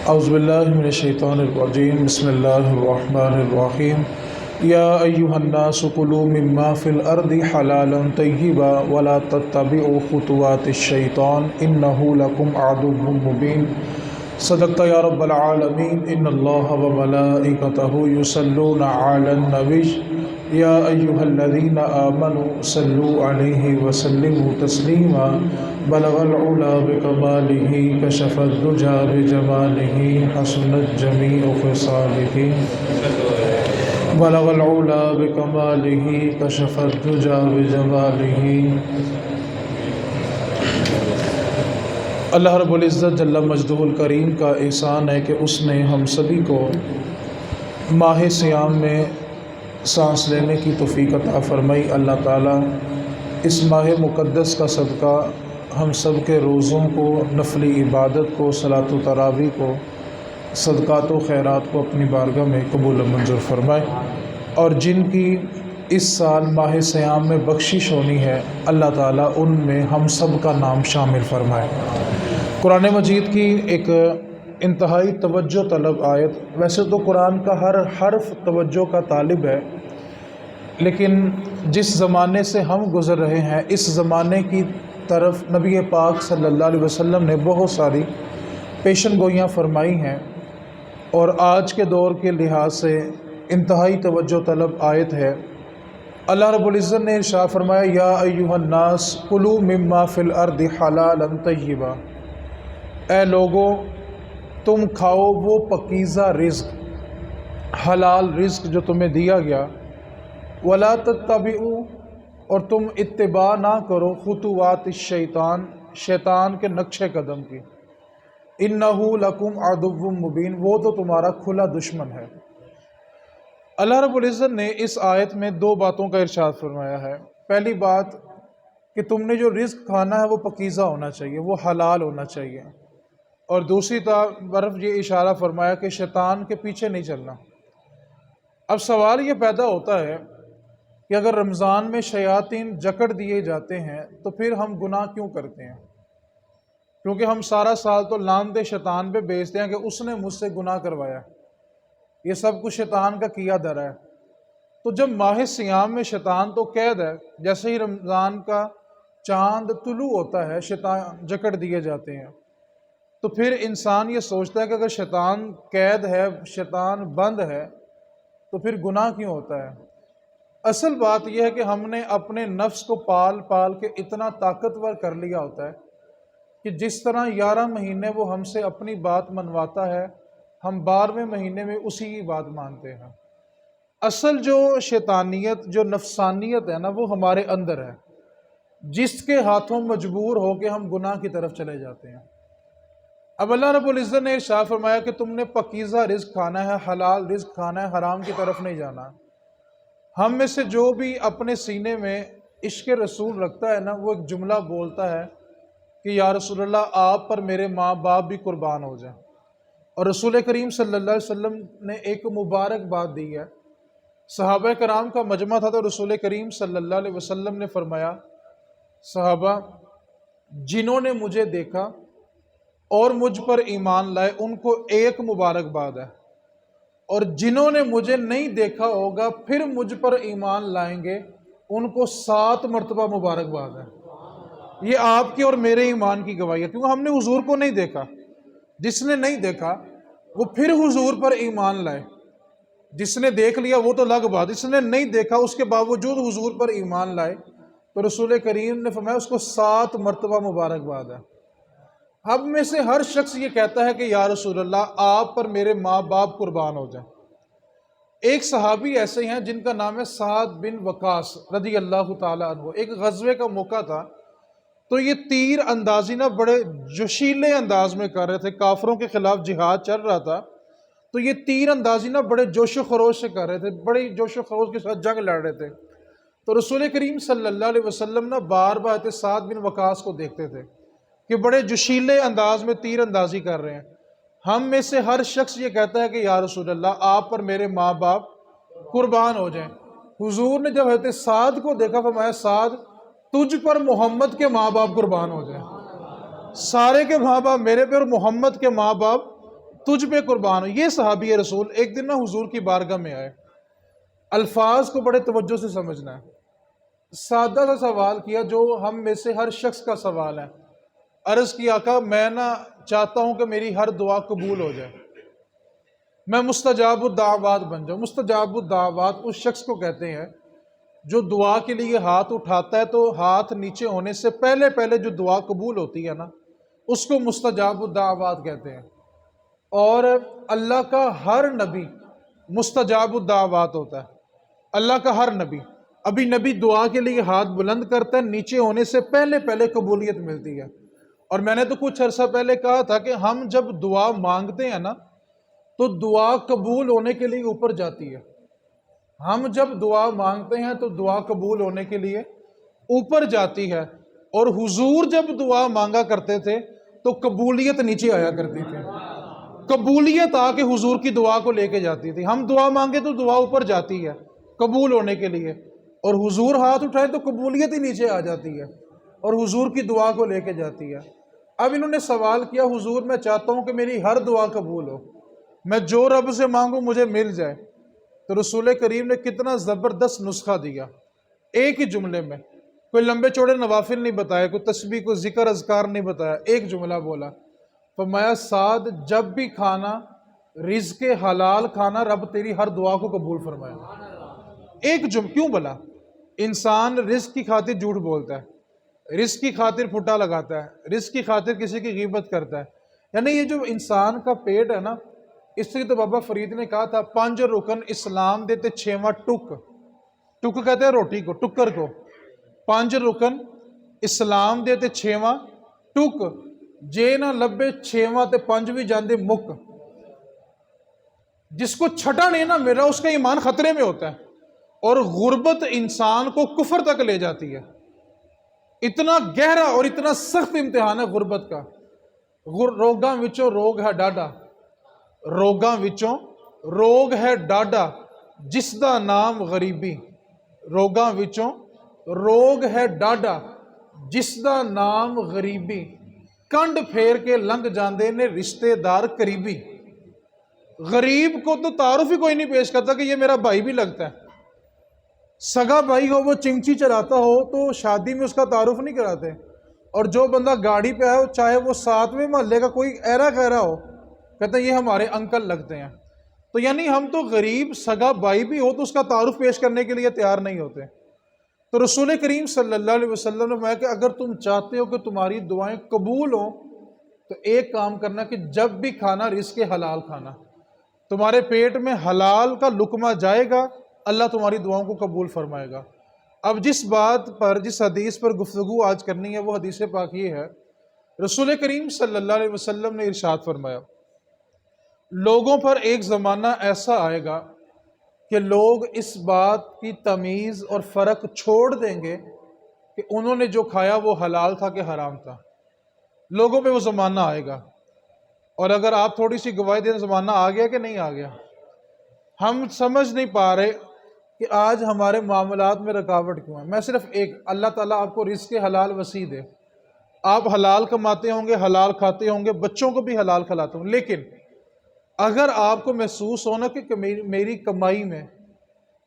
اعوذ باللہ من الشیطان الرجیم بسم اللہ الرحمن الرحیم یا ایہا الناس کلوا مما فی الارض حلالا طیبا ولا تتبعوا خطوات الشیطان انہ لکم عدو مبین۔ صدقت یا رب العالمین۔ ان اللہ وملائکتہ یصلون علی النبی یا ایہا الذین آمنوا صلوا علیہ وسلموا تسلیما۔ بلغ العلا بکمالہ کشف الدجى بجمالہ حسنت جمیع خصالہ۔ بلغ العلا بکمالہ کشف الدجى بجمالہ۔ اللہ رب العزت جل مجدہ الکریم کا احسان ہے کہ اس نے ہم سبھی کو ماہ صیام میں سانس لینے کی توفیق عطا فرمائی۔ اللہ تعالیٰ اس ماہ مقدس کا صدقہ ہم سب کے روزوں کو، نفلی عبادت کو، صلاۃ و تراویح کو، صدقات و خیرات کو اپنی بارگاہ میں قبول و منظور فرمائے، اور جن کی اس سال ماہ صیام میں بخشش ہونی ہے اللہ تعالیٰ ان میں ہم سب کا نام شامل فرمائے۔ قرآن مجید کی ایک انتہائی توجہ طلب آیت، ویسے تو قرآن کا ہر حرف توجہ کا طالب ہے، لیکن جس زمانے سے ہم گزر رہے ہیں اس زمانے کی طرف نبی پاک صلی اللہ علیہ وسلم نے بہت ساری پیشن گوئیاں فرمائی ہیں، اور آج کے دور کے لحاظ سے انتہائی توجہ طلب آیت ہے۔ اللہ رب العزت نے ارشاد فرمایا یا ایھا الناس کلوا مما فی الارض حلالا طیبا، اے لوگو تم کھاؤ وہ پکیزہ رزق، حلال رزق جو تمہیں دیا گیا، ولا تتبعوا، اور تم اتباع نہ کرو خطوات الشیطان، شیطان کے نقش قدم کی، انہ لکم عدو مبین، وہ تو تمہارا کھلا دشمن ہے۔ اللہ رب العزت نے اس آیت میں دو باتوں کا ارشاد فرمایا ہے۔ پہلی بات کہ تم نے جو رزق کھانا ہے وہ پکیزہ ہونا چاہیے، وہ حلال ہونا چاہیے، اور دوسری طرف یہ اشارہ فرمایا کہ شیطان کے پیچھے نہیں چلنا۔ اب سوال یہ پیدا ہوتا ہے کہ اگر رمضان میں شیاطین جکڑ دیے جاتے ہیں تو پھر ہم گناہ کیوں کرتے ہیں؟ کیونکہ ہم سارا سال تو لعنت شیطان پہ بیچتے ہیں کہ اس نے مجھ سے گناہ کروایا، یہ سب کچھ شیطان کا کیا دھرا ہے۔ تو جب ماہ صیام میں شیطان تو قید ہے، جیسے ہی رمضان کا چاند طلوع ہوتا ہے شیطان جکڑ دیے جاتے ہیں، تو پھر انسان یہ سوچتا ہے کہ اگر شیطان قید ہے، شیطان بند ہے، تو پھر گناہ کیوں ہوتا ہے؟ اصل بات یہ ہے کہ ہم نے اپنے نفس کو پال پال کے اتنا طاقتور کر لیا ہوتا ہے کہ جس طرح 11 مہینے وہ ہم سے اپنی بات منواتا ہے، ہم 12ویں مہینے میں اسی کی بات مانتے ہیں۔ اصل جو شیطانیت، جو نفسانیت ہے نا، وہ ہمارے اندر ہے، جس کے ہاتھوں مجبور ہو کے ہم گناہ کی طرف چلے جاتے ہیں۔ اب اللہ رب العزت نے ارشاد فرمایا کہ تم نے پکیزہ رزق کھانا ہے، حلال رزق کھانا ہے، حرام کی طرف نہیں جانا۔ ہم میں سے جو بھی اپنے سینے میں عشق رسول رکھتا ہے نا، وہ ایک جملہ بولتا ہے کہ یا رسول اللہ آپ پر میرے ماں باپ بھی قربان ہو جائیں، اور رسول کریم صلی اللہ علیہ وسلم نے ایک مبارک بات دی ہے۔ صحابہ کرام کا مجمع تھا تو رسول کریم صلی اللہ علیہ وسلم نے فرمایا صحابہ جنہوں نے مجھے دیکھا اور مجھ پر ایمان لائے ان کو ایک مبارک بات ہے، اور جنہوں نے مجھے نہیں دیکھا ہوگا پھر مجھ پر ایمان لائیں گے ان کو 7 مرتبہ مبارک باد ہے۔ یہ آپ کی اور میرے ایمان کی گواہی ہے، کیونکہ ہم نے حضور کو نہیں دیکھا۔ جس نے نہیں دیکھا وہ پھر حضور پر ایمان لائے، جس نے دیکھ لیا وہ تو الگ بات، جس نے نہیں دیکھا اس کے باوجود حضور پر ایمان لائے تو رسول کریم نے فرمایا اس کو 7 مرتبہ مبارک باد ہے۔ ہم میں سے ہر شخص یہ کہتا ہے کہ یا رسول اللہ آپ پر میرے ماں باپ قربان ہو جائیں۔ ایک صحابی ایسے ہیں جن کا نام ہے سعد بن وقاص رضی اللہ تعالیٰ عنہ۔ ایک غزوے کا موقع تھا تو یہ تیر اندازی نہ بڑے جوشیلے انداز میں کر رہے تھے، کافروں کے خلاف جہاد چل رہا تھا، تو یہ تیر اندازی نہ بڑے جوش و خروش سے کر رہے تھے، بڑے جوش و خروش کے ساتھ جنگ لڑ رہے تھے۔ تو رسول کریم صلی اللہ علیہ وسلم نہ بار بار سعد بن وقاص کو دیکھتے تھے کہ بڑے جوشیلے انداز میں تیر اندازی کر رہے ہیں۔ ہم میں سے ہر شخص یہ کہتا ہے کہ یا رسول اللہ آپ پر میرے ماں باپ قربان ہو جائیں۔ حضور نے جب حضرت سعد کو دیکھا فرمایا سعد تجھ پر محمد کے ماں باپ قربان ہو جائیں۔ سارے کے ماں باپ میرے پہ اور محمد کے ماں باپ تجھ پہ قربان ہو۔ یہ صحابی رسول ایک دن حضور کی بارگاہ میں آئے، الفاظ کو بڑے توجہ سے سمجھنا ہے۔ سادہ سا سوال کیا جو ہم میں سے ہر شخص کا سوال ہے۔ عرض کی آقا میں چاہتا ہوں کہ میری ہر دعا قبول ہو جائے، میں مستجاب الدعوات بن جاؤں۔ مستجاب الدعوات اس شخص کو کہتے ہیں جو دعا کے لیے ہاتھ اٹھاتا ہے تو ہاتھ نیچے ہونے سے پہلے جو دعا قبول ہوتی ہے نا، اس کو مستجاب الدعوات کہتے ہیں۔ اور اللہ کا ہر نبی مستجاب الدعوات ہوتا ہے، اللہ کا ہر نبی۔ ابھی نبی دعا کے لیے ہاتھ بلند کرتا ہے، نیچے ہونے سے پہلے قبولیت ملتی ہے۔ اور میں نے تو کچھ عرصہ پہلے کہا تھا کہ ہم جب دعا مانگتے ہیں نا تو دعا قبول ہونے کے لیے اوپر جاتی ہے۔ ہم جب دعا مانگتے ہیں تو دعا قبول ہونے کے لیے اوپر جاتی ہے، اور حضور جب دعا مانگا کرتے تھے تو قبولیت نیچے آیا کرتی تھی، قبولیت آ کے حضور کی دعا کو لے کے جاتی تھی۔ ہم دعا مانگے تو دعا اوپر جاتی ہے قبول ہونے کے لیے، اور حضور ہاتھ اٹھائے تو قبولیت ہی نیچے آ جاتی ہے اور حضور کی دعا کو لے کے جاتی ہے۔ اب انہوں نے سوال کیا، حضور میں چاہتا ہوں کہ میری ہر دعا قبول ہو، میں جو رب سے مانگوں مجھے مل جائے۔ تو رسول کریم نے کتنا زبردست نسخہ دیا، ایک ہی جملے میں، کوئی لمبے چوڑے نوافل نہیں بتایا، کوئی تسبیح کوئی ذکر اذکار نہیں بتایا، ایک جملہ بولا، فرمایا سعد جب بھی کھانا رزق حلال کھانا، رب تیری ہر دعا کو قبول فرمائے۔ ایک کیوں بلا؟ انسان رزق کی خاطر جھوٹ بولتا ہے، رزق کی خاطر پھٹا لگاتا ہے، رزق کی خاطر کسی کی غیبت کرتا ہے، یعنی یہ جو انسان کا پیٹ ہے نا، اس لیے تو بابا فرید نے کہا تھا 5 رکن اسلام دیتے 6واں ٹک کہتے ہیں روٹی کو، ٹکر کو۔ 5 رکن اسلام دیتے 6واں ٹک، جے نہ لبے 6واں تے 5 بھی جاندے مک۔ جس کو چھٹا نہیں نا میرا اس کا ایمان خطرے میں ہوتا ہے، اور غربت انسان کو کفر تک لے جاتی ہے۔ اتنا گہرا اور اتنا سخت امتحان ہے غربت کا۔ روگاں وچوں روگ ہے ڈاڈا، روگاں وچوں روگ ہے ڈاڈا جس دا نام غریبی، روگاں وچوں روگ ہے ڈاڈا جس دا نام غریبی، کنڈ پھیر کے لنگ جاندے نے رشتے دار قریبی۔ غریب کو تو تعارف ہی کوئی نہیں پیش کرتا کہ یہ میرا بھائی بھی لگتا ہے۔ سگا بھائی ہو وہ چمچی چلاتا ہو تو شادی میں اس کا تعارف نہیں کراتے، اور جو بندہ گاڑی پہ آئے چاہے وہ 7ویں محلے کا کوئی ایرا خیرا ہو، کہتے ہیں یہ ہمارے انکل لگتے ہیں۔ تو یعنی ہم تو غریب سگا بھائی بھی ہو تو اس کا تعارف پیش کرنے کے لیے تیار نہیں ہوتے۔ تو رسول کریم صلی اللہ علیہ وسلم نے فرمایا کہ اگر تم چاہتے ہو کہ تمہاری دعائیں قبول ہوں تو ایک کام کرنا کہ جب بھی کھانا رزق حلال کھانا، تمہارے پیٹ میں حلال کا لقمہ جائے گا، اللہ تمہاری دعاؤں کو قبول فرمائے گا۔ اب جس بات پر، جس حدیث پر گفتگو آج کرنی ہے وہ حدیث پاک یہ ہے، رسول کریم صلی اللہ علیہ وسلم نے ارشاد فرمایا لوگوں پر ایک زمانہ ایسا آئے گا کہ لوگ اس بات کی تمیز اور فرق چھوڑ دیں گے کہ انہوں نے جو کھایا وہ حلال تھا کہ حرام تھا۔ لوگوں پہ وہ زمانہ آئے گا، اور اگر آپ تھوڑی سی گواہی دیں زمانہ آ گیا کہ نہیں آ گیا؟ ہم سمجھ نہیں پا رہے کہ آج ہمارے معاملات میں رکاوٹ کیوں ہے۔ میں صرف ایک، اللہ تعالیٰ آپ کو رزق حلال وسیع دے، آپ حلال کماتے ہوں گے، حلال کھاتے ہوں گے، بچوں کو بھی حلال کھلاتے ہوں گے، لیکن اگر آپ کو محسوس ہونا کہ میری کمائی میں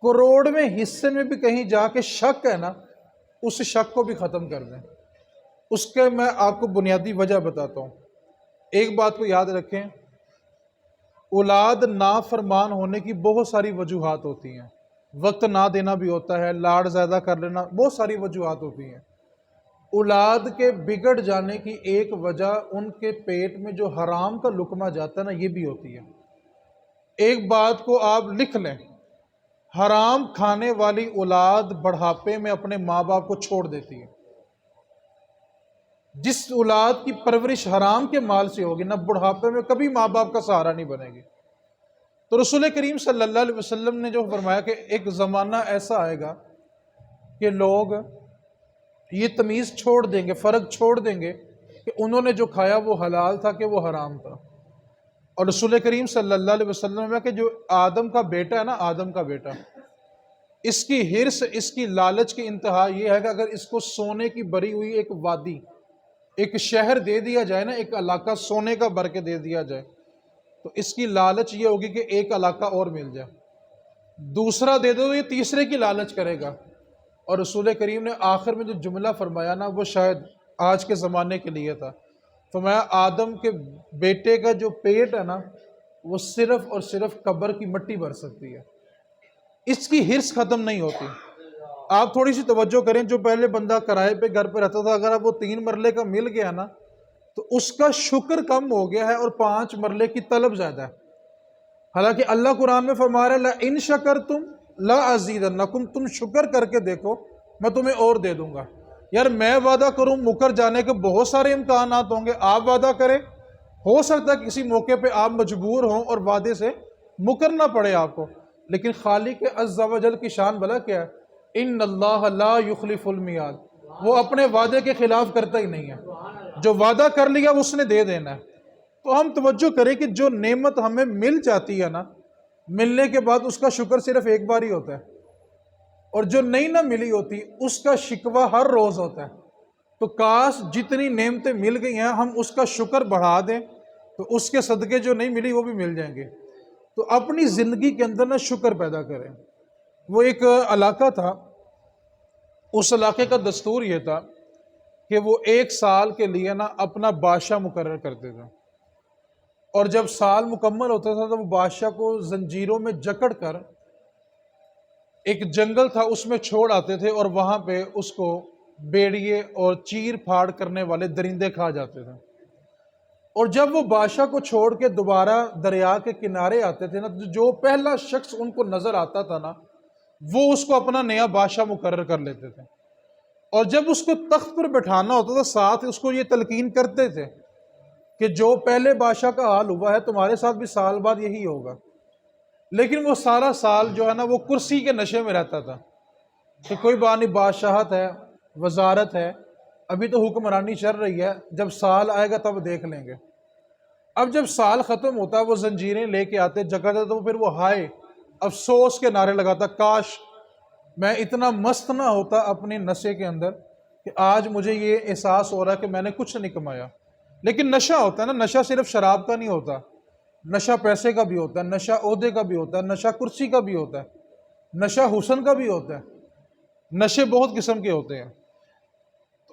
کروڑویں حصے میں بھی کہیں جا کے شک ہے نا، اس شک کو بھی ختم کر دیں۔ اس کے میں آپ کو بنیادی وجہ بتاتا ہوں۔ ایک بات کو یاد رکھیں، اولاد نافرمان ہونے کی بہت ساری وجوہات ہوتی ہیں، وقت نہ دینا بھی ہوتا ہے، لاڑ زیادہ کر لینا، بہت ساری وجوہات ہوتی ہیں۔ اولاد کے بگڑ جانے کی ایک وجہ ان کے پیٹ میں جو حرام کا لقمہ جاتا ہے نا، یہ بھی ہوتی ہے۔ ایک بات کو آپ لکھ لیں، حرام کھانے والی اولاد بڑھاپے میں اپنے ماں باپ کو چھوڑ دیتی ہے۔ جس اولاد کی پرورش حرام کے مال سے ہوگی نا، بڑھاپے میں کبھی ماں باپ کا سہارا نہیں بنے گی۔ تو رسول کریم صلی اللہ علیہ وسلم نے جو فرمایا کہ ایک زمانہ ایسا آئے گا کہ لوگ یہ تمیز چھوڑ دیں گے، فرق چھوڑ دیں گے کہ انہوں نے جو کھایا وہ حلال تھا کہ وہ حرام تھا۔ اور رسول کریم صلی اللہ علیہ وسلم نے کہ جو آدم کا بیٹا ہے نا، آدم کا بیٹا، اس کی حرص، اس کی لالچ کی انتہا یہ ہے کہ اگر اس کو سونے کی بری ہوئی ایک وادی ایک شہر دے دیا جائے نا، ایک علاقہ سونے کا بھر کے دے دیا جائے، تو اس کی لالچ یہ ہوگی کہ ایک علاقہ اور مل جائے، دوسرا دے دو تو یہ تیسرے کی لالچ کرے گا۔ اور رسول کریم نے آخر میں جو جملہ فرمایا نا، وہ شاید آج کے زمانے کے لیے تھا۔ فرمایا آدم کے بیٹے کا جو پیٹ ہے نا، وہ صرف اور صرف قبر کی مٹی بھر سکتی ہے، اس کی ہرس ختم نہیں ہوتی۔ آپ تھوڑی سی توجہ کریں، جو پہلے بندہ کرائے پہ گھر پہ رہتا تھا، اگر اب وہ 3 مرلے کا مل گیا نا، تو اس کا شکر کم ہو گیا ہے اور 5 مرلے کی طلب زیادہ ہے۔ حالانکہ اللہ قرآن میں فرما رہا ہے لَإِن شَكَرْتُمْ لَأَزِيدَنَّكُمْ، تم شکر کر کے دیکھو میں تمہیں اور دے دوں گا۔ یار میں وعدہ کروں، مکر جانے کے بہت سارے امکانات ہوں گے، آپ وعدہ کریں، ہو سکتا ہے کسی موقع پہ آپ مجبور ہوں اور وعدے سے مکرنا پڑے آپ کو، لیکن خالق عز و جل کی شان بھلا کیا ہے، ان اللہ لا یخلف المیعاد، وہ اپنے وعدے کے خلاف کرتا ہی نہیں ہے، جو وعدہ کر لیا اس نے دے دینا ہے۔ تو ہم توجہ کریں کہ جو نعمت ہمیں مل جاتی ہے نا، ملنے کے بعد اس کا شکر صرف ایک بار ہی ہوتا ہے، اور جو نہیں نہ ملی ہوتی اس کا شکوہ ہر روز ہوتا ہے۔ تو کاش جتنی نعمتیں مل گئی ہیں ہم اس کا شکر بڑھا دیں، تو اس کے صدقے جو نہیں ملی وہ بھی مل جائیں گے۔ تو اپنی زندگی کے اندر نہ شکر پیدا کریں۔ وہ ایک علاقہ تھا، اس علاقے کا دستور یہ تھا کہ وہ 1 سال کے لیے نا اپنا بادشاہ مقرر کرتے تھے، اور جب سال مکمل ہوتا تھا تو وہ بادشاہ کو زنجیروں میں جکڑ کر ایک جنگل تھا اس میں چھوڑ آتے تھے، اور وہاں پہ اس کو بیڑیے اور چیر پھاڑ کرنے والے درندے کھا جاتے تھے۔ اور جب وہ بادشاہ کو چھوڑ کے دوبارہ دریا کے کنارے آتے تھے نا، تو جو پہلا شخص ان کو نظر آتا تھا نا، وہ اس کو اپنا نیا بادشاہ مقرر کر لیتے تھے، اور جب اس کو تخت پر بٹھانا ہوتا تھا ساتھ اس کو یہ تلقین کرتے تھے کہ جو پہلے بادشاہ کا حال ہوا ہے تمہارے ساتھ بھی سال بعد یہی ہوگا۔ لیکن وہ سارا سال جو ہے نا وہ کرسی کے نشے میں رہتا تھا کہ کوئی بات نہیں، بادشاہت ہے، وزارت ہے، ابھی تو حکمرانی چل رہی ہے، جب سال آئے گا تب دیکھ لیں گے۔ اب جب سال ختم ہوتا وہ زنجیریں لے کے آتے جگہ تو پھر وہ ہائے افسوس کے نعرے لگاتا، کاش میں اتنا مست نہ ہوتا اپنے نشے کے اندر کہ آج مجھے یہ احساس ہو رہا ہے کہ میں نے کچھ نہیں کمایا۔ لیکن نشہ ہوتا ہے نا، نشہ صرف شراب کا نہیں ہوتا، نشہ پیسے کا بھی ہوتا ہے، نشہ عہدے کا بھی ہوتا ہے، نشہ کرسی کا بھی ہوتا ہے، نشہ حسن کا بھی ہوتا ہے، نشے بہت قسم کے ہوتے ہیں۔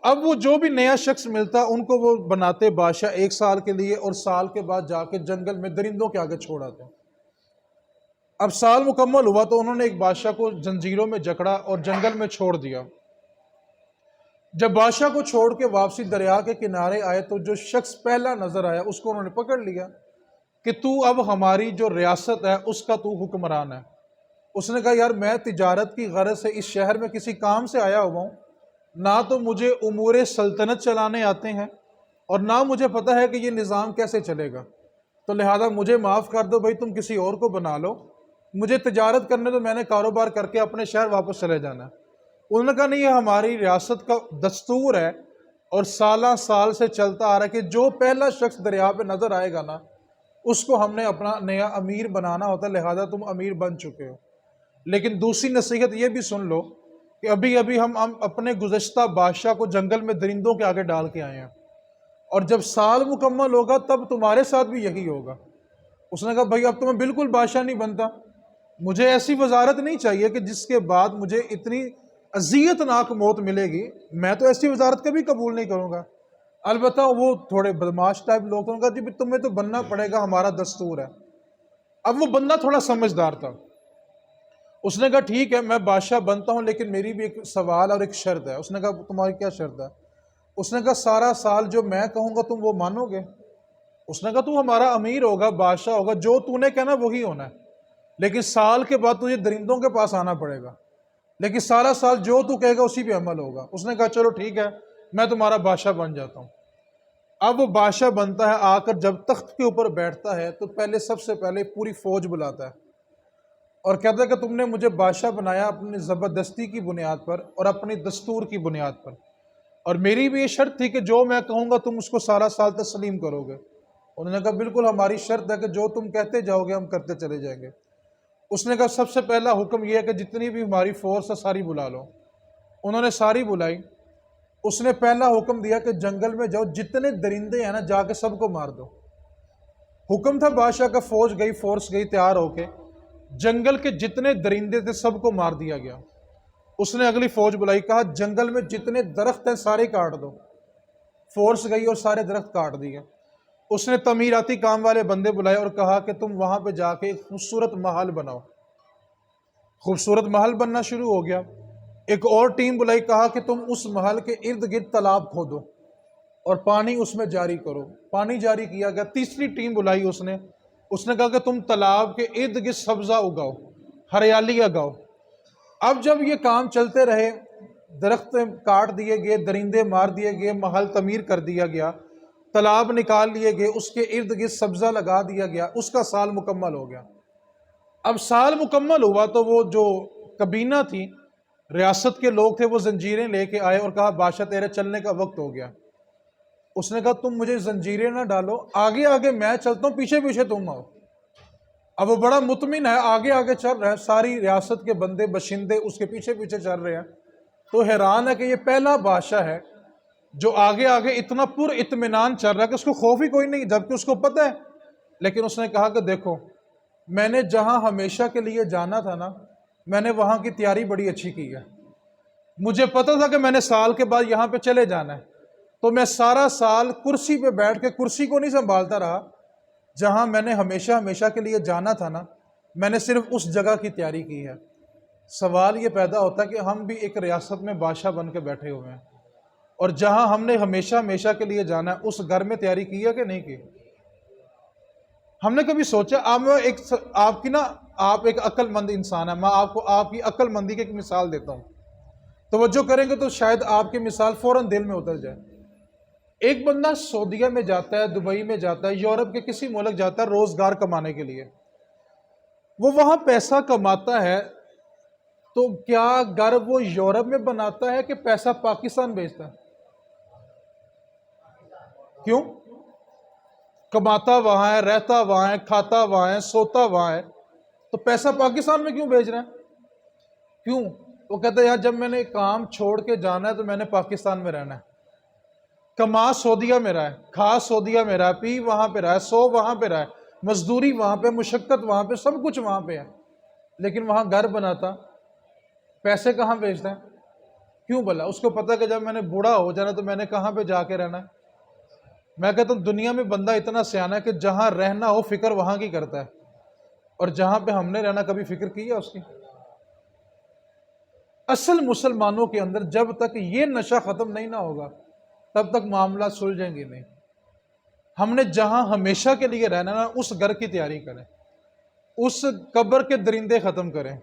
اب وہ جو بھی نیا شخص ملتا ان کو وہ بناتے بادشاہ 1 سال کے لیے، اور سال کے بعد جا کے جنگل میں درندوں کے آگے چھوڑ آتے۔ اب سال مکمل ہوا تو انہوں نے ایک بادشاہ کو زنجیروں میں جکڑا اور جنگل میں چھوڑ دیا۔ جب بادشاہ کو چھوڑ کے واپسی دریا کے کنارے آئے تو جو شخص پہلا نظر آیا اس کو انہوں نے پکڑ لیا کہ تو اب ہماری جو ریاست ہے اس کا تو حکمران ہے۔ اس نے کہا یار میں تجارت کی غرض سے اس شہر میں کسی کام سے آیا ہوا ہوں، نہ تو مجھے امور سلطنت چلانے آتے ہیں اور نہ مجھے پتہ ہے کہ یہ نظام کیسے چلے گا، تو لہذا مجھے معاف کر دو بھائی، تم کسی اور کو بنا لو، مجھے تجارت کرنے تو میں نے کاروبار کر کے اپنے شہر واپس چلے جانا ہے۔ انہوں نے کہا نہیں، یہ ہماری ریاست کا دستور ہے اور سالہ سال سے چلتا آ رہا ہے کہ جو پہلا شخص دریا پہ نظر آئے گا نا اس کو ہم نے اپنا نیا امیر بنانا ہوتا ہے، لہذا تم امیر بن چکے ہو۔ لیکن دوسری نصیحت یہ بھی سن لو کہ ابھی ابھی ہم اپنے گزشتہ بادشاہ کو جنگل میں درندوں کے آگے ڈال کے آئے ہیں، اور جب سال مکمل ہوگا تب تمہارے ساتھ بھی یہی ہوگا۔ اس نے کہا بھائی اب تو میں بالکل بادشاہ نہیں بنتا، مجھے ایسی وزارت نہیں چاہیے کہ جس کے بعد مجھے اتنی اذیت ناک موت ملے گی، میں تو ایسی وزارت کبھی قبول نہیں کروں گا۔ البتہ وہ تھوڑے بدماش ٹائپ لوگ تھے، جی تمہیں تو بننا پڑے گا، ہمارا دستور ہے۔ اب وہ بندہ تھوڑا سمجھدار تھا، اس نے کہا ٹھیک ہے میں بادشاہ بنتا ہوں، لیکن میری بھی ایک سوال اور ایک شرط ہے۔ اس نے کہا تمہاری کیا شرط ہے؟ اس نے کہا سارا سال جو میں کہوں گا تم وہ مانو گے؟ اس نے کہا تو ہمارا امیر ہوگا، بادشاہ ہوگا، جو تو نے کہنا وہی ہونا ہے، لیکن سال کے بعد تجھے درندوں کے پاس آنا پڑے گا، لیکن سارا سال جو تو کہے گا اسی پہ عمل ہوگا۔ اس نے کہا چلو ٹھیک ہے میں تمہارا بادشاہ بن جاتا ہوں۔ اب وہ بادشاہ بنتا ہے، آ کر جب تخت کے اوپر بیٹھتا ہے تو سب سے پہلے پوری فوج بلاتا ہے اور کہتا ہے کہ تم نے مجھے بادشاہ بنایا اپنی زبردستی کی بنیاد پر اور اپنی دستور کی بنیاد پر، اور میری بھی یہ شرط تھی کہ جو میں کہوں گا تم اس کو سارا سال تسلیم کرو گے۔ انہوں نے کہا بالکل ہماری شرط ہے کہ جو تم کہتے جاؤ گے ہم کرتے چلے جائیں گے۔ اس نے کہا سب سے پہلا حکم یہ ہے کہ جتنی بھی ہماری فورس ہے ساری بلا لو۔ انہوں نے ساری بلائی، اس نے پہلا حکم دیا کہ جنگل میں جاؤ، جتنے درندے ہیں نا جا کے سب کو مار دو۔ حکم تھا بادشاہ کا، فوج گئی، فورس گئی تیار ہو کے، جنگل کے جتنے درندے تھے سب کو مار دیا گیا۔ اس نے اگلی فوج بلائی، کہا جنگل میں جتنے درخت ہیں سارے کاٹ دو۔ فورس گئی اور سارے درخت کاٹ دیے۔ اس نے تعمیراتی کام والے بندے بلائے اور کہا کہ تم وہاں پہ جا کے ایک خوبصورت محل بناؤ۔ خوبصورت محل بننا شروع ہو گیا۔ ایک اور ٹیم بلائی، کہا کہ تم اس محل کے ارد گرد تالاب کھودو اور پانی اس میں جاری کرو۔ پانی جاری کیا گیا۔ تیسری ٹیم بلائی اس نے کہا کہ تم تالاب کے ارد گرد سبزہ اگاؤ، ہریالی اگاؤ۔ اب جب یہ کام چلتے رہے، درخت کاٹ دیے گئے، درندے مار دیے گئے، محل تعمیر کر دیا گیا، تالاب نکال لیے گئے، اس کے ارد گرد سبزہ لگا دیا گیا، اس کا سال مکمل ہو گیا۔ اب سال مکمل ہوا تو وہ جو کابینہ تھی، ریاست کے لوگ تھے، وہ زنجیریں لے کے آئے اور کہا بادشاہ تیرے چلنے کا وقت ہو گیا۔ اس نے کہا تم مجھے زنجیریں نہ ڈالو، آگے آگے میں چلتا ہوں، پیچھے پیچھے تم آؤ۔ اب وہ بڑا مطمئن ہے، آگے آگے چل رہا ہے، ساری ریاست کے بندے باشندے اس کے پیچھے پیچھے چل رہے ہیں۔ تو حیران ہے کہ یہ پہلا بادشاہ ہے جو آگے آگے اتنا پر اطمینان چل رہا ہے کہ اس کو خوف ہی کوئی نہیں، جبکہ اس کو پتہ ہے۔ لیکن اس نے کہا کہ دیکھو، میں نے جہاں ہمیشہ کے لیے جانا تھا نا، میں نے وہاں کی تیاری بڑی اچھی کی ہے۔ مجھے پتہ تھا کہ میں نے سال کے بعد یہاں پہ چلے جانا ہے، تو میں سارا سال کرسی پہ بیٹھ کے کرسی کو نہیں سنبھالتا رہا، جہاں میں نے ہمیشہ کے لیے جانا تھا نا، میں نے صرف اس جگہ کی تیاری کی ہے۔ سوال یہ پیدا ہوتا ہے کہ ہم بھی ایک ریاست میں بادشاہ بن کے بیٹھے ہوئے ہیں، اور جہاں ہم نے ہمیشہ کے لیے جانا ہے اس گھر میں تیاری کی ہے کہ نہیں کی؟ ہم نے کبھی سوچا؟ آپ ایک عقل مند انسان ہے، میں آپ کو آپ کی عقل مندی کی ایک مثال دیتا ہوں، توجہ کریں گے تو شاید آپ کی مثال فوراً دل میں اتر جائے۔ ایک بندہ سعودیہ میں جاتا ہے، دبئی میں جاتا ہے، یورپ کے کسی ملک جاتا ہے روزگار کمانے کے لیے، وہ وہاں پیسہ کماتا ہے، تو کیا گھر وہ یورپ میں بناتا ہے کہ پیسہ پاکستان بھیجتا ہے؟ کیوں؟ کماتا وہاں ہے، رہتا وہاں ہے، کھاتا وہاں ہے، سوتا وہاں ہے، تو پیسہ پاکستان میں کیوں بھیج رہے ہیں؟ کیوں؟ وہ کہتا ہے یار جب میں نے کام چھوڑ کے جانا ہے تو میں نے پاکستان میں رہنا ہے۔ کما سعودیہ میں رہا ہے، کھا سعودیہ میں رہا ہے، پی وہاں پہ رہا ہے، سو وہاں پہ رہا ہے، مزدوری وہاں پہ، مشقت وہاں پہ، سب کچھ وہاں پہ ہے، لیکن وہاں گھر بناتا، پیسے کہاں بھیجتا ہے؟ کیوں بھلا؟ اس کو پتہ کہ جب میں نے بوڑھا ہو جانا تو میں نے کہاں پہ جا کے رہنا ہے۔ میں کہتا ہوں دنیا میں بندہ اتنا سیانا ہے کہ جہاں رہنا ہو فکر وہاں کی کرتا ہے، اور جہاں پہ ہم نے رہنا کبھی فکر کی ہے اس کی؟ اصل مسلمانوں کے اندر جب تک یہ نشہ ختم نہیں نہ ہوگا تب تک معاملات سلجھیں گے نہیں۔ ہم نے جہاں ہمیشہ کے لیے رہنا نا اس گھر کی تیاری کریں، اس قبر کے درندے ختم کریں،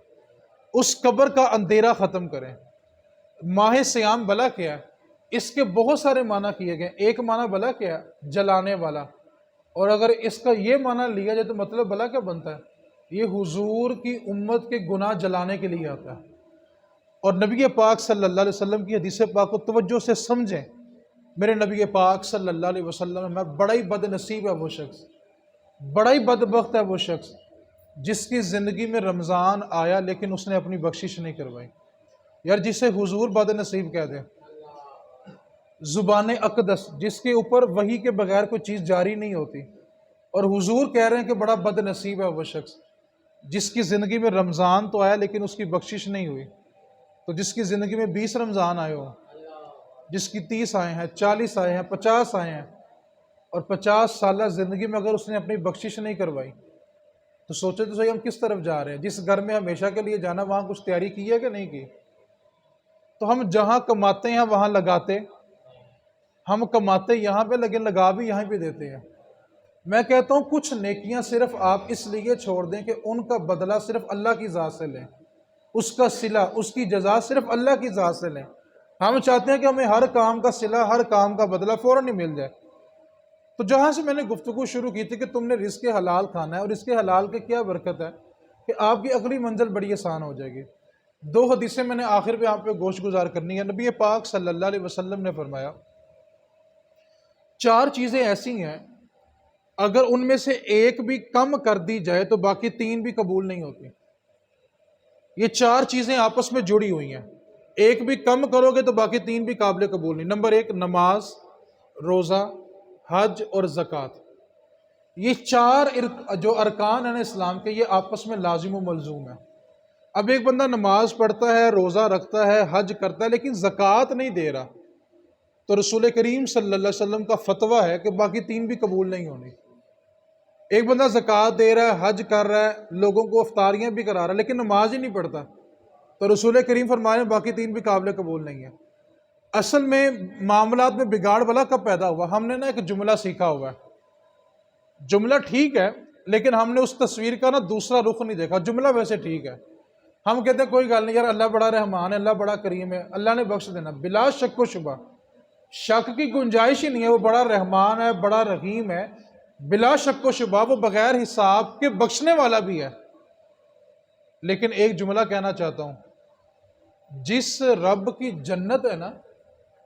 اس قبر کا اندھیرا ختم کریں۔ ماہ سیام بلا کیا ہے؟ اس کے بہت سارے معنی کیے گئے۔ ایک معنی بلا کیا ہے؟ جلانے والا، اور اگر اس کا یہ معنی لیا جائے تو مطلب بلا کیا بنتا ہے؟ یہ حضور کی امت کے گناہ جلانے کے لیے آتا ہے۔ اور نبی پاک صلی اللہ علیہ وسلم کی حدیث پاک کو توجہ سے سمجھیں۔ میرے نبی پاک صلی اللہ علیہ وسلم میں بڑا ہی بد نصیب ہے وہ شخص، بڑا ہی بدبخت ہے وہ شخص جس کی زندگی میں رمضان آیا لیکن اس نے اپنی بخشش نہیں کروائی۔ یار جسے حضور بد نصیب کہہ دیں، زبان اقدس جس کے اوپر وحی کے بغیر کوئی چیز جاری نہیں ہوتی، اور حضور کہہ رہے ہیں کہ بڑا بد نصیب ہے وہ شخص جس کی زندگی میں رمضان تو آیا لیکن اس کی بخشش نہیں ہوئی۔ تو جس کی زندگی میں 20 رمضان آئے ہو، جس کی 30 آئے ہیں، 40 آئے ہیں، 50 آئے ہیں، اور 50 سالہ زندگی میں اگر اس نے اپنی بخشش نہیں کروائی تو سوچے تو صحیح ہم کس طرف جا رہے ہیں؟ جس گھر میں ہمیشہ کے لیے جانا وہاں کچھ تیاری کی ہے کہ نہیں کی؟ تو ہم جہاں کماتے ہیں وہاں لگاتے، ہم کماتے یہاں پہ لیکن لگا بھی یہاں پہ دیتے ہیں۔ میں کہتا ہوں کچھ نیکیاں صرف آپ اس لیے چھوڑ دیں کہ ان کا بدلہ صرف اللہ کی ذات سے لیں، اس کا صلہ، اس کی جزا صرف اللہ کی ذات سے لیں۔ ہم چاہتے ہیں کہ ہمیں ہر کام کا صلہ، ہر کام کا بدلہ فوراً ہی مل جائے۔ تو جہاں سے میں نے گفتگو شروع کی تھی کہ تم نے رزق حلال کھانا ہے، اور رزق حلال کی کیا برکت ہے کہ آپ کی اگلی منزل بڑی آسان ہو جائے گی۔ 2 حدیثیں میں نے آخر پہ آپ پہ گوش گزار کرنی ہے۔ نبی پاک صلی اللہ علیہ وسلم نے فرمایا 4 چیزیں ایسی ہیں اگر ان میں سے ایک بھی کم کر دی جائے تو باقی 3 بھی قبول نہیں ہوتی۔ یہ 4 چیزیں آپس میں جڑی ہوئی ہیں۔ ایک بھی کم کرو گے تو باقی تین بھی قابل قبول نہیں۔ نمبر ایک نماز، روزہ، حج اور زکوٰۃ، یہ چار جو ارکان ہیں نا اسلام کے، یہ آپس میں لازم و ملزوم ہے۔ اب ایک بندہ نماز پڑھتا ہے، روزہ رکھتا ہے، حج کرتا ہے، لیکن زکوٰۃ نہیں دے رہا، تو رسول کریم صلی اللہ علیہ وسلم کا فتویٰ ہے کہ باقی تین بھی قبول نہیں ہونی۔ ایک بندہ زکوٰۃ دے رہا ہے، حج کر رہا ہے، لوگوں کو افطاریاں بھی کرا رہا ہے، لیکن نماز ہی نہیں پڑھتا، تو رسول کریم فرمایا باقی تین بھی قابل قبول نہیں ہے۔ اصل میں معاملات میں بگاڑ بلا کب پیدا ہوا؟ ہم نے نا ایک جملہ سیکھا ہوا ہے، جملہ ٹھیک ہے لیکن ہم نے اس تصویر کا نا دوسرا رخ نہیں دیکھا۔ جملہ ویسے ٹھیک ہے، ہم کہتے ہیں کوئی گل نہیں یار، اللہ بڑا رحمان ہے، اللہ بڑا کریم ہے، اللہ نے بخش دینا، بلا شک و شبہ، شک کی گنجائش ہی نہیں ہے، وہ بڑا رحمان ہے، بڑا رحیم ہے، بلا شک و شبہ وہ بغیر حساب کے بخشنے والا بھی ہے۔ لیکن ایک جملہ کہنا چاہتا ہوں، جس رب کی جنت ہے نا،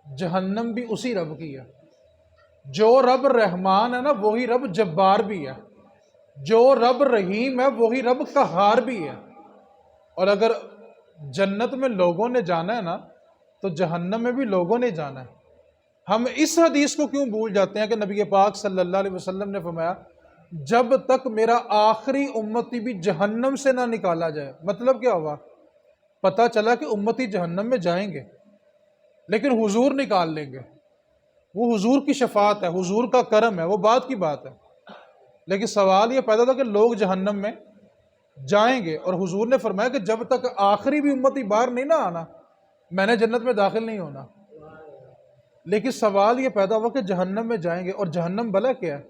جہنم بھی اسی رب کی ہے۔ جو رب رحمان ہے نا، وہی رب جبار بھی ہے، جو رب رحیم ہے وہی رب قہار بھی ہے۔ اور اگر جنت میں لوگوں نے جانا ہے نا، تو جہنم میں بھی لوگوں نے جانا ہے۔ ہم اس حدیث کو کیوں بھول جاتے ہیں کہ نبی پاک صلی اللہ علیہ وسلم نے فرمایا جب تک میرا آخری امتی بھی جہنم سے نہ نکالا جائے۔ مطلب کیا ہوا؟ پتہ چلا کہ امتی جہنم میں جائیں گے لیکن حضور نکال لیں گے، وہ حضور کی شفاعت ہے، حضور کا کرم ہے، وہ بات کی بات ہے۔ لیکن سوال یہ پیدا تھا کہ لوگ جہنم میں جائیں گے، اور حضور نے فرمایا کہ جب تک آخری بھی امتی باہر نہیں نہ آنا، میں نے جنت میں داخل نہیں ہونا۔ لیکن سوال یہ پیدا ہوا کہ جہنم میں جائیں گے، اور جہنم بلا کیا ہے؟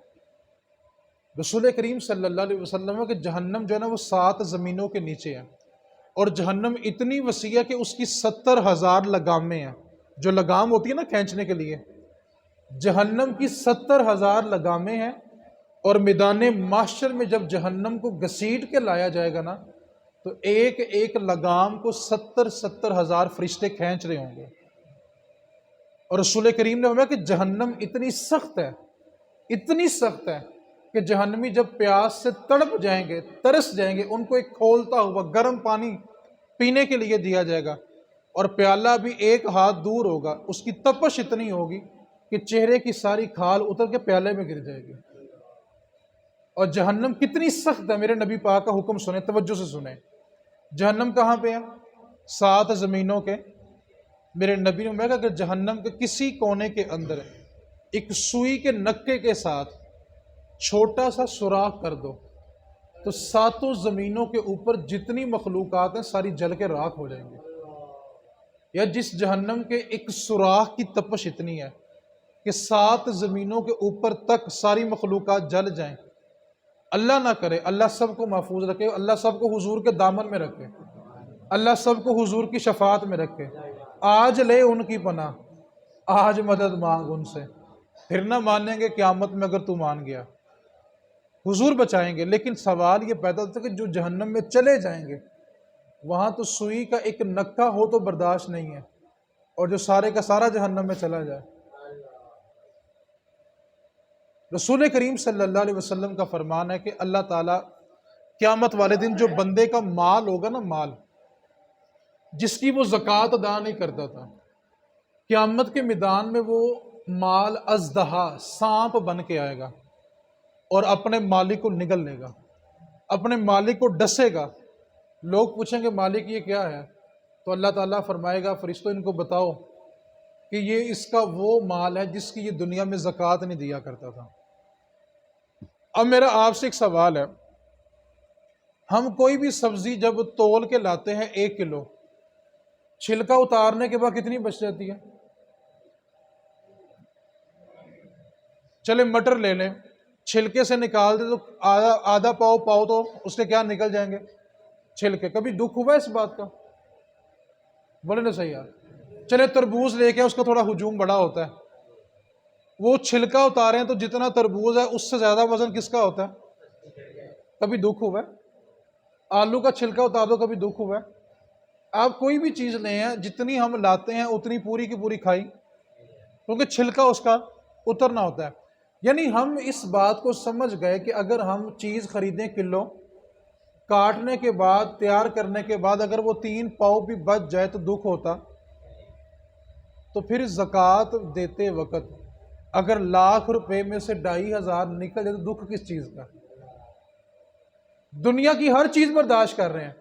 رسول کریم صلی اللہ علیہ وسلم کہ جہنم جو ہے نا وہ 7 زمینوں کے نیچے ہے، اور جہنم اتنی وسیع ہے کہ اس کی 70,000 لگامیں ہیں، جو لگام ہوتی ہے نا کھینچنے کے لیے، جہنم کی 70,000 لگامیں ہیں، اور میدان محشر میں جب جہنم کو گھسیٹ کے لایا جائے گا نا، تو ایک ایک لگام کو 70,000 فرشتے کھینچ رہے ہوں گے۔ اور رسول کریم نے فرمایا کہ جہنم اتنی سخت ہے، اتنی سخت ہے کہ جہنمی جب پیاس سے تڑپ جائیں گے، ترس جائیں گے، ان کو ایک کھولتا ہوا گرم پانی پینے کے لیے دیا جائے گا، اور پیالہ بھی ایک ہاتھ دور ہوگا، اس کی تپش اتنی ہوگی کہ چہرے کی ساری کھال اتر کے پیالے میں گر جائے گی۔ اور جہنم کتنی سخت ہے، میرے نبی پاک کا حکم سنیں، توجہ سے سنیں۔ جہنم کہاں پہ ہے؟ 7 زمینوں کے۔ میرے نبی نے کہا کہ جہنم کے کسی کونے کے اندر ایک سوئی کے نکے کے ساتھ چھوٹا سا سوراخ کر دو، تو 7 زمینوں کے اوپر جتنی مخلوقات ہیں ساری جل کے راکھ ہو جائیں گے۔ یا جس جہنم کے ایک سوراخ کی تپش اتنی ہے کہ 7 زمینوں کے اوپر تک ساری مخلوقات جل جائیں۔ اللہ نہ کرے، اللہ سب کو محفوظ رکھے، اللہ سب کو حضور کے دامن میں رکھے، اللہ سب کو حضور کی شفاعت میں رکھے۔ آج لے ان کی پناہ، آج مدد مانگ ان سے، پھر نہ مانیں گے قیامت میں اگر تو مان گیا۔ حضور بچائیں گے، لیکن سوال یہ پیدا ہوتا ہے کہ جو جہنم میں چلے جائیں گے، وہاں تو سوئی کا ایک نکا ہو تو برداشت نہیں ہے، اور جو سارے کا سارا جہنم میں چلا جائے۔ رسول کریم صلی اللہ علیہ وسلم کا فرمان ہے کہ اللہ تعالیٰ قیامت والے دن جو بندے کا مال ہوگا نا، مال جس کی وہ زکوٰۃ ادا نہیں کرتا تھا، قیامت کے میدان میں وہ مال اژدہا، سانپ بن کے آئے گا اور اپنے مالک کو نگل لے گا، اپنے مالک کو ڈسے گا۔ لوگ پوچھیں گے مالک یہ کیا ہے؟ تو اللہ تعالیٰ فرمائے گا فرشتوں ان کو بتاؤ کہ یہ اس کا وہ مال ہے جس کی یہ دنیا میں زکوٰۃ نہیں دیا کرتا تھا۔ اب میرا آپ سے ایک سوال ہے، ہم کوئی بھی سبزی جب تول کے لاتے ہیں 1 کلو، چھلکا اتارنے کے بعد کتنی بچ جاتی ہے؟ چلے مٹر لے لیں، چھلکے سے نکال دے تو آدھا پاؤ تو اس کے کیا نکل جائیں گے؟ چھلکے۔ کبھی دکھ ہوا اس بات کا؟ بولے نا صحیح یار۔ چلے تربوز لے کے، اس کا تھوڑا ہجوم بڑا ہوتا ہے، وہ چھلکا اتارے ہیں تو جتنا تربوز ہے اس سے زیادہ وزن کس کا ہوتا ہے؟ کبھی دکھ ہوا ہے؟ آلو کا چھلکا اتار دو، کبھی دکھ ہوا ہے؟ آپ کوئی بھی چیز لیں ہیں، جتنی ہم لاتے ہیں اتنی پوری کی پوری کھائی، کیونکہ چھلکا اس کا اترنا ہوتا ہے۔ یعنی ہم اس بات کو سمجھ گئے کہ اگر ہم چیز خریدیں کلو، کاٹنے کے بعد، تیار کرنے کے بعد اگر وہ 3 پاؤ بھی بچ جائے تو دکھ ہوتا، تو پھر زکوٰۃ دیتے وقت اگر لاکھ روپے میں سے 2500 نکل جائے تو دکھ کس چیز کا؟ دنیا کی ہر چیز برداشت کر رہے ہیں،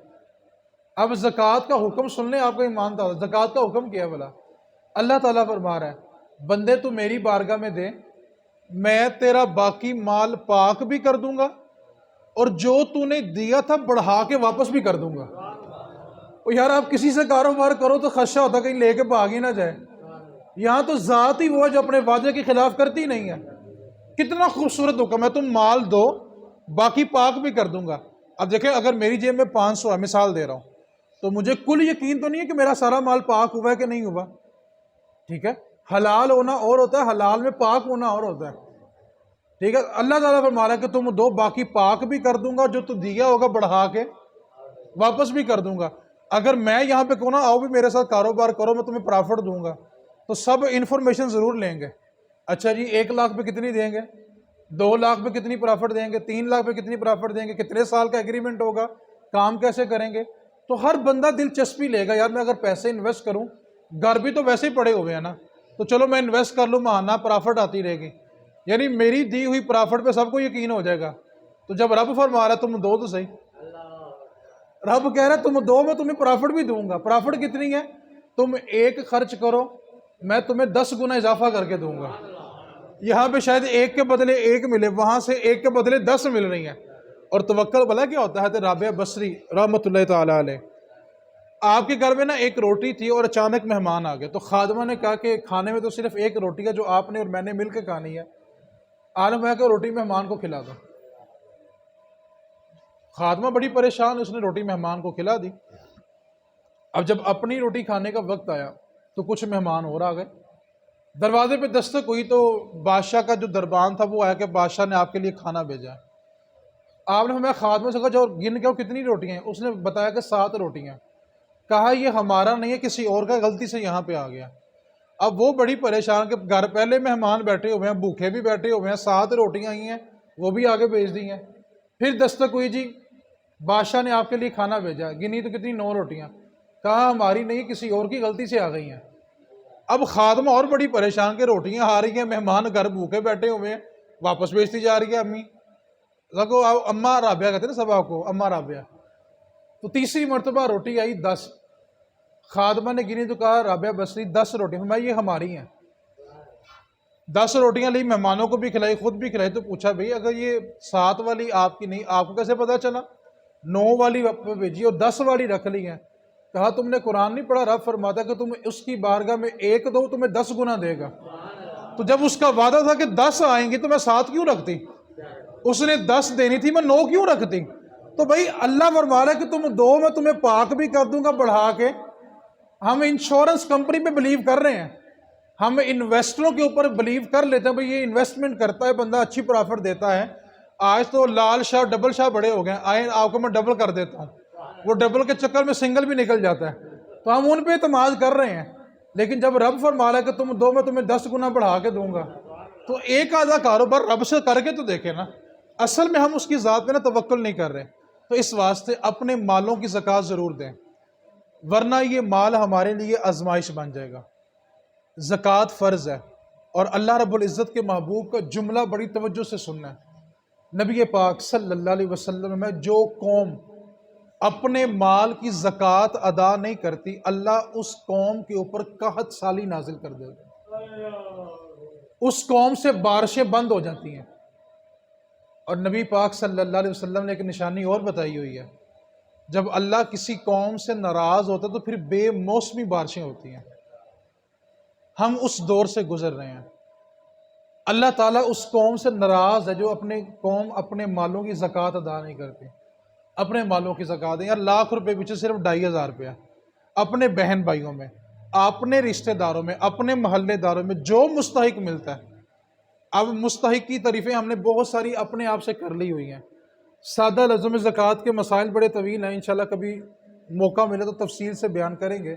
اب زکوٰۃ کا حکم سن لیں، آپ کا ایمان تھا زکوٰۃ کا حکم کیا بلا؟ اللہ تعالیٰ فرما رہا ہے بندے تو میری بارگاہ میں دے، میں تیرا باقی مال پاک بھی کر دوں گا اور جو تو نے دیا تھا بڑھا کے واپس بھی کر دوں گا۔ اور یار آپ کسی سے کاروبار کرو تو خدشہ ہوتا کہیں لے کے بھاگ ہی نہ جائے، یہاں تو ذات ہی وہ ہے جو اپنے وعدے کے خلاف کرتی نہیں ہے۔ کتنا خوبصورت حکم ہے، تم مال دو باقی پاک بھی کر دوں گا۔ اب دیکھیں اگر میری جیب میں 500 ہے، مثال دے رہا ہوں، تو مجھے کل یقین تو نہیں ہے کہ میرا سارا مال پاک ہوا ہے کہ نہیں ہوا، ٹھیک ہے؟ حلال ہونا اور ہوتا ہے، حلال میں پاک ہونا اور ہوتا ہے، ٹھیک ہے؟ اللہ تعالیٰ فرما رہا ہے کہ تم دو باقی پاک بھی کر دوں گا، جو تو دیا ہوگا بڑھا کے واپس بھی کر دوں گا۔ اگر میں یہاں پہ کہوں نا آؤ بھی میرے ساتھ کاروبار کرو میں تمہیں پرافٹ دوں گا، تو سب انفارمیشن ضرور لیں گے۔ اچھا جی 1 لاکھ پہ کتنی دیں گے، 2 لاکھ پہ کتنی پرافٹ دیں گے، 3 لاکھ پہ کتنی پرافٹ دیں گے، کتنے سال کا ایگریمنٹ ہوگا، کام کیسے کریں گے؟ تو ہر بندہ دلچسپی لے گا، یار میں اگر پیسے انویسٹ کروں، گھر بھی تو ویسے ہی پڑے ہوئے ہیں نا، تو چلو میں انویسٹ کر لوں، ماہانہ پرافٹ آتی رہے گی، یعنی میری دی ہوئی پرافٹ پہ سب کو یقین ہو جائے گا۔ تو جب رب فرما رہا ہے تم دو تو صحیح، رب کہہ رہا ہے تم دو میں تمہیں پرافٹ بھی دوں گا۔ پرافٹ کتنی ہے؟ تم 1 خرچ کرو میں تمہیں 10 گنا اضافہ کر کے دوں گا۔ یہاں پہ شاید 1 کے بدلے 1 ملے، وہاں سے 1 کے بدلے 10 مل رہی ہیں۔ اور توکل بھلا کیا ہوتا ہے؟ حضرت رابعہ بصری رحمۃ اللہ تعالیٰ علیہ، آپ کے گھر میں نا 1 روٹی تھی اور اچانک مہمان آ گئے، تو خادمہ نے کہا کہ کھانے میں تو صرف 1 روٹی ہے جو آپ نے اور میں نے مل کے کھانی ہے، عالم ہے کہ روٹی مہمان کو کھلا دو۔ خادمہ بڑی پریشان، اس نے روٹی مہمان کو کھلا دی۔ اب جب اپنی روٹی کھانے کا وقت آیا تو کچھ مہمان اور آ گئے، دروازے پہ دستک ہوئی تو بادشاہ کا جو دربان تھا وہ آیا کہ بادشاہ نے آپ کے لیے کھانا بھیجا ہے۔ آپ نے ہمیں خادمہ سے کہا جو گن کے کتنی روٹیاں ہیں؟ اس نے بتایا کہ 7 روٹیاں۔ کہا یہ ہمارا نہیں ہے، کسی اور کا غلطی سے یہاں پہ آ گیا۔ اب وہ بڑی پریشان کہ گھر پہلے مہمان بیٹھے ہوئے ہیں، بھوکے بھی بیٹھے ہوئے ہیں، 7 روٹیاں آئی ہیں وہ بھی آگے بھیج دی ہیں۔ پھر دستک ہوئی، جی بادشاہ نے آپ کے لیے کھانا بھیجا، گنی تو کتنی 9 روٹیاں۔ کہا ہماری نہیں، کسی اور کی غلطی سے آ گئی ہیں۔ اب خادمہ اور بڑی پریشان کہ روٹیاں آ رہی ہیں، مہمان گھر بھوکے بیٹھے ہوئے ہیں، واپس بھیجتی جا رہی ہے امی کو، اماں رابعہ کہتے ہیں نا سب آپ کو، اماں رابعہ۔ تو تیسری مرتبہ روٹی آئی 10، خادمہ نے گنی تو کہا رابعہ بصری 10 روٹیاں، میں یہ ہماری ہیں۔ 10 روٹیاں لی، مہمانوں کو بھی کھلائی، خود بھی کھلائی۔ تو پوچھا بھئی اگر یہ 7 والی آپ کی نہیں، آپ کو کیسے پتا چلا؟ 9 والی بھیجی اور 10 والی رکھ لی ہیں۔ کہا تم نے قرآن نہیں پڑھا؟ رب فرماتا کہ تم اس کی بارگاہ میں 1 دو تمہیں 10 گنا دے گا۔ تو جب اس کا وعدہ تھا کہ 10 آئیں گی تو میں 7 کیوں رکھتی؟ اس نے 10 دینی تھی، میں 9 کیوں رکھتی؟ تو بھائی اللہ فرما رہا ہے کہ تم دو میں تمہیں پاک بھی کر دوں گا بڑھا کے۔ ہم انشورنس کمپنی پہ بلیو کر رہے ہیں، ہم انویسٹروں کے اوپر بلیو کر لیتے ہیں، بھئی یہ انویسٹمنٹ کرتا ہے بندہ، اچھی پرافٹ دیتا ہے۔ آج تو لال شاہ ڈبل شاہ بڑے ہو گئے، آئیں آپ کو میں ڈبل کر دیتا ہوں، وہ ڈبل کے چکر میں سنگل بھی نکل جاتا ہے۔ تو ہم ان پہ اعتماد کر رہے ہیں، لیکن جب رب فرما رہا ہے کہ تم دو میں تمہیں 10 گنا بڑھا کے دوں گا، تو ایک آدھا کاروبار رب سے کر کے تو دیکھیں نا۔ اصل میں ہم اس کی ذات پہ نا توکل نہیں کر رہے، تو اس واسطے اپنے مالوں کی زکوٰۃ ضرور دیں، ورنہ یہ مال ہمارے لیے آزمائش بن جائے گا۔ زکوٰۃ فرض ہے، اور اللہ رب العزت کے محبوب کا جملہ بڑی توجہ سے سننا ہے۔ نبی پاک صلی اللہ علیہ وسلم میں جو قوم اپنے مال کی زکوٰۃ ادا نہیں کرتی، اللہ اس قوم کے اوپر قحط سالی نازل کر دیتا ہے، اس قوم سے بارشیں بند ہو جاتی ہیں۔ اور نبی پاک صلی اللہ علیہ وسلم نے ایک نشانی اور بتائی ہوئی ہے، جب اللہ کسی قوم سے ناراض ہوتا ہے تو پھر بے موسمی بارشیں ہوتی ہیں۔ ہم اس دور سے گزر رہے ہیں۔ اللہ تعالیٰ اس قوم سے ناراض ہے جو اپنے قوم اپنے مالوں کی زکوٰۃ ادا نہیں کرتی۔ اپنے مالوں کی زکوٰۃ دیں، یا لاکھ روپے پیچھے صرف 2500 روپیہ اپنے بہن بھائیوں میں، اپنے رشتہ داروں میں، اپنے محلے داروں میں جو مستحق ملتا ہے۔ اب مستحق کی تعریفیں ہم نے بہت ساری اپنے آپ سے کر لی ہوئی ہیں۔ سادہ لفظوں میں زکوٰۃ کے مسائل بڑے طویل ہیں، انشاءاللہ کبھی موقع ملے تو تفصیل سے بیان کریں گے۔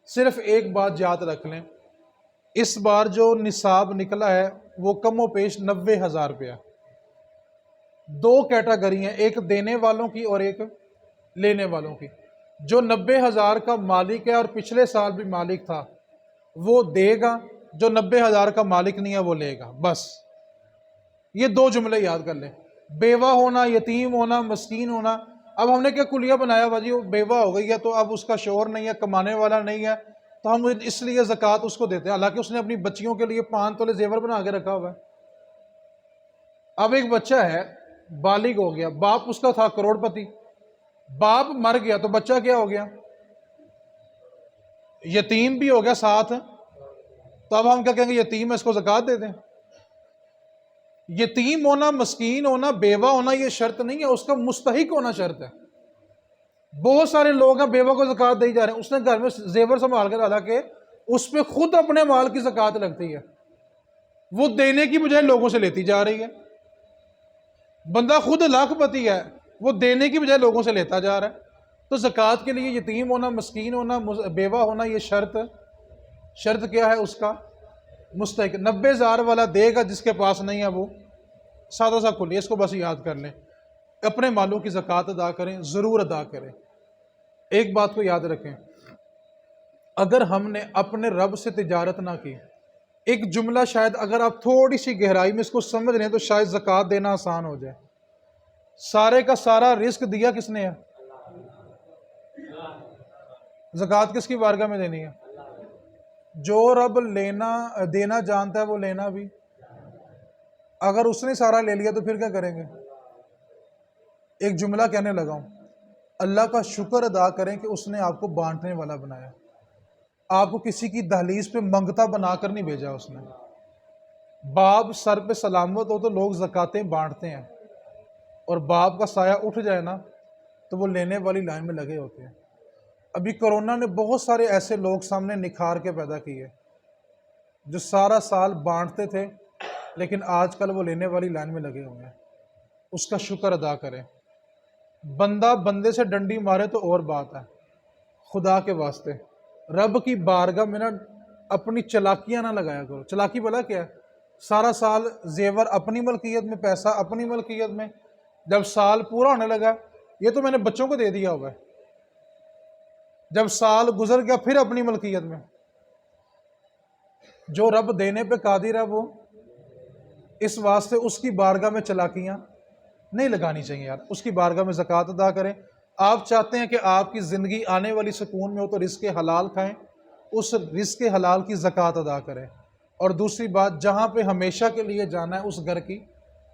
صرف ایک بات یاد رکھ لیں، اس بار جو نصاب نکلا ہے وہ کم و بیش 90,000 روپیہ۔ 2 کیٹاگری ہیں، ایک دینے والوں کی اور ایک لینے والوں کی۔ جو 90,000 کا مالک ہے اور پچھلے سال بھی مالک تھا، وہ دے گا، جو 90,000 کا مالک نہیں ہے وہ لے گا، بس یہ 2 جملے یاد کر لیں۔ بیوہ ہونا، یتیم ہونا، مسکین ہونا۔ اب ہم نے کیا کلیہ بنایا ہوا جی، وہ بیوہ ہو گئی ہے تو اب اس کا شوہر نہیں ہے، کمانے والا نہیں ہے، تو ہم اس لیے زکوٰۃ اس کو دیتے ہیں، حالانکہ اس نے اپنی بچیوں کے لیے 5 تولے زیور بنا کے رکھا ہوا ہے۔ اب ایک بچہ ہے، بالغ ہو گیا، باپ اس کا تھا کروڑ پتی، باپ مر گیا تو بچہ کیا ہو گیا؟ یتیم بھی ہو گیا ساتھ، تو اب ہم کیا کہیں گے؟ یتیم ہے، اس کو زکوٰۃ دے دیں۔ یتیم ہونا، مسکین ہونا، بیوہ ہونا یہ شرط نہیں ہے، اس کا مستحق ہونا شرط ہے۔ بہت سارے لوگ ہیں بیوہ کو زکوٰۃ دے جا رہے ہیں، اس نے گھر میں زیور سنبھال کر ڈالا کہ اس پہ خود اپنے مال کی زکوٰۃ لگتی ہے، وہ دینے کی بجائے لوگوں سے لیتی جا رہی ہے۔ بندہ خود لاکھ پتی ہے، وہ دینے کی بجائے لوگوں سے لیتا جا رہا ہے۔ تو زکوٰۃ کے لیے یتیم ہونا، مسکین ہونا، بیوہ ہونا یہ شرط کیا ہے اس کا؟ مستحق۔ 90,000 والا دے گا، جس کے پاس نہیں ہے وہ سادہ سا کھلی، اس کو بس یاد کر لیں۔ اپنے مالوں کی زکوٰۃ ادا کریں، ضرور ادا کریں۔ ایک بات کو یاد رکھیں، اگر ہم نے اپنے رب سے تجارت نہ کی، ایک جملہ شاید اگر آپ تھوڑی سی گہرائی میں اس کو سمجھ لیں تو شاید زکوٰۃ دینا آسان ہو جائے۔ سارے کا سارا رزق دیا کس نے ہے؟ زکوٰۃ کس کی بارگاہ میں دینی ہے؟ جو رب دینا جانتا ہے وہ لینا بھی۔ اگر اس نے سارا لے لیا تو پھر کیا کریں گے؟ ایک جملہ کہنے لگا ہوں، اللہ کا شکر ادا کریں کہ اس نے آپ کو بانٹنے والا بنایا، آپ کو کسی کی دہلیز پہ منگتا بنا کر نہیں بھیجا۔ اس نے باپ سر پہ سلامت ہو تو لوگ زکاتیں بانٹتے ہیں، اور باپ کا سایہ اٹھ جائے نا تو وہ لینے والی لائن میں لگے ہوتے ہیں۔ ابھی کرونا نے بہت سارے ایسے لوگ سامنے نکھار کے پیدا کیے جو سارا سال بانٹتے تھے، لیکن آج کل وہ لینے والی لائن میں لگے ہوئے ہیں۔ اس کا شکر ادا کریں۔ بندہ بندے سے ڈنڈی مارے تو اور بات ہے، خدا کے واسطے رب کی بارگاہ میں نا اپنی چلاکیاں نہ لگایا کرو۔ چلاکی بلا کیا ہے؟ سارا سال زیور اپنی ملکیت میں، پیسہ اپنی ملکیت میں، جب سال پورا ہونے لگا یہ تو میں نے بچوں کو دے دیا ہوا ہے، جب سال گزر گیا پھر اپنی ملکیت میں۔ جو رب دینے پہ قادر ہے وہ، اس واسطے اس کی بارگاہ میں چلاکیاں نہیں لگانی چاہیے یار۔ اس کی بارگاہ میں زکوٰۃ ادا کریں۔ آپ چاہتے ہیں کہ آپ کی زندگی آنے والی سکون میں ہو تو رزق حلال کھائیں، اس رزق حلال کی زکوٰۃ ادا کریں۔ اور دوسری بات، جہاں پہ ہمیشہ کے لیے جانا ہے اس گھر کی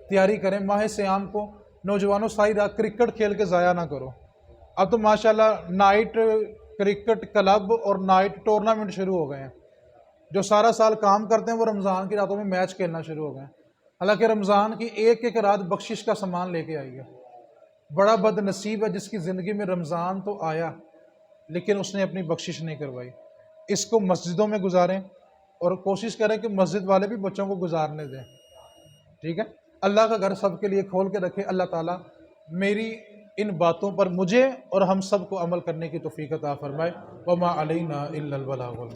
تیاری کریں۔ ماہ سیام کو نوجوانوں ساری رات کرکٹ کھیل کے ضائع نہ کرو۔ اب تو ماشاءاللہ نائٹ کرکٹ کلب اور نائٹ ٹورنامنٹ شروع ہو گئے ہیں۔ جو سارا سال کام کرتے ہیں وہ رمضان کی راتوں میں میچ کھیلنا شروع ہو گئے ہیں، حالانکہ رمضان کی ایک ایک رات بخشش کا سامان لے کے آئی ہے۔ بڑا بد نصیب ہے جس کی زندگی میں رمضان تو آیا لیکن اس نے اپنی بخشش نہیں کروائی۔ اس کو مسجدوں میں گزاریں اور کوشش کریں کہ مسجد والے بھی بچوں کو گزارنے دیں، ٹھیک ہے؟ اللہ کا گھر سب کے لیے کھول کے رکھے۔ اللہ تعالیٰ میری ان باتوں پر مجھے اور ہم سب کو عمل کرنے کی توفیق عطا فرمائے۔ وما علینا الا البلاغ۔